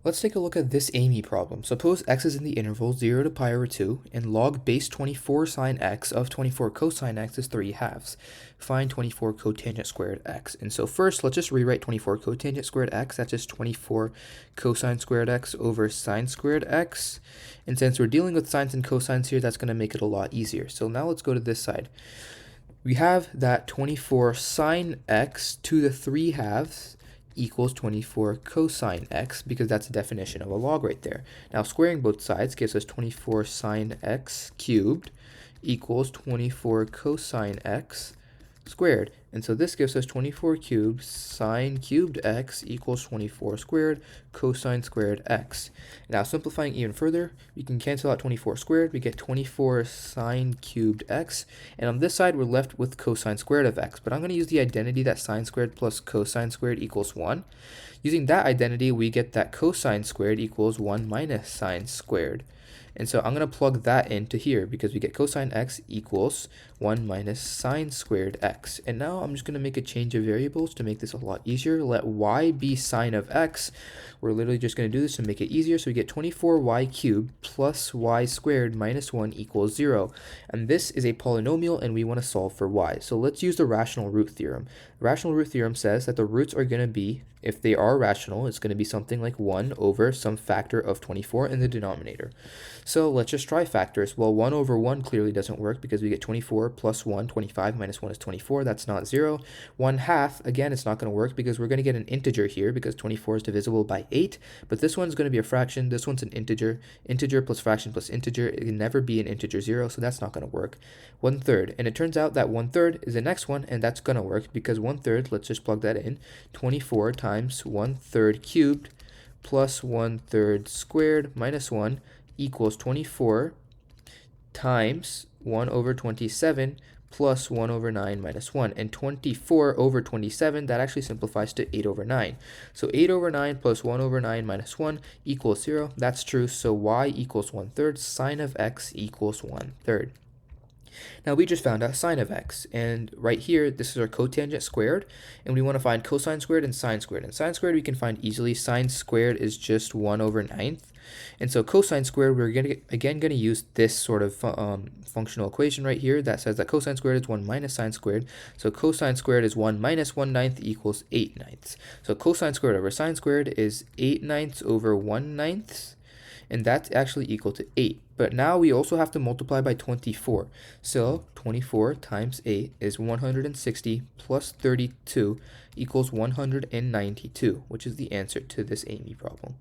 Let's take a look at this Aime problem. Suppose x is in the interval 0 to pi over 2, and log base 24 sine x of 24 cosine x is 3/2. Find 24 cotangent squared x. And so first, let's just rewrite 24 cotangent squared x. That's just 24 cosine squared x over sine squared x. And since we're dealing with sines and cosines here, that's going to make it a lot easier. So now let's go to this side. We have that 24 sine x to the 3/2 equals 24 cosine x, because that's the definition of a log right there. Now squaring both sides gives us 24 sine x cubed equals 24 cosine x squared. And so this gives us 24 cubed sine cubed x equals 24 squared cosine squared x. Now simplifying even further, we can cancel out 24 squared. We get 24 sine cubed x. And on this side, we're left with cosine squared of x. But I'm going to use the identity that sine squared plus cosine squared equals 1. Using that identity, we get that cosine squared equals 1 minus sine squared. And so I'm going to plug that into here because we get cosine x equals 1 minus sine squared x. And now I'm just going to make a change of variables to make this a lot easier. Let y be sine of x. We're literally just going to do this to make it easier. So we get 24y cubed plus y squared minus 1 equals 0. And this is a polynomial and we want to solve for y. So let's use the rational root theorem. The rational root theorem says that the roots are going to be, if they are rational, it's going to be something like 1 over some factor of 24 in the denominator. So let's just try factors. Well, 1 over 1 clearly doesn't work because we get 24 plus 1, 25 minus 1 is 24. That's not 0. 1/2, again, it's not going to work because we're going to get an integer here because 24 is divisible by 8. But this one's going to be a fraction. This one's an integer. Integer plus fraction plus integer. It can never be an integer 0, so that's not going to work. 1/3. And it turns out that 1/3 is the next one, and that's going to work because 1/3, let's just plug that in, 24 times 1/3 cubed plus 1/3 squared minus 1 equals 24 times 1 over 27 plus 1 over 9 minus 1. And 24 over 27, that actually simplifies to 8 over 9. So 8 over 9 plus 1 over 9 minus 1 equals 0. That's true. So y equals 1/3. Sine of x equals 1/3. Now we just found out sine of x, and right here this is our cotangent squared, and we want to find cosine squared and sine squared. And sine squared we can find easily. Sine squared is just 1 over 9th. And so cosine squared, we're going to use this sort of functional equation right here that says that cosine squared is 1 minus sine squared. So cosine squared is 1 minus 1/9 equals 8/9. So cosine squared over sine squared is 8/9 over 1/9. And that's actually equal to 8. But now we also have to multiply by 24. So 24 times 8 is 160 plus 32 equals 192, which is the answer to this Aime problem.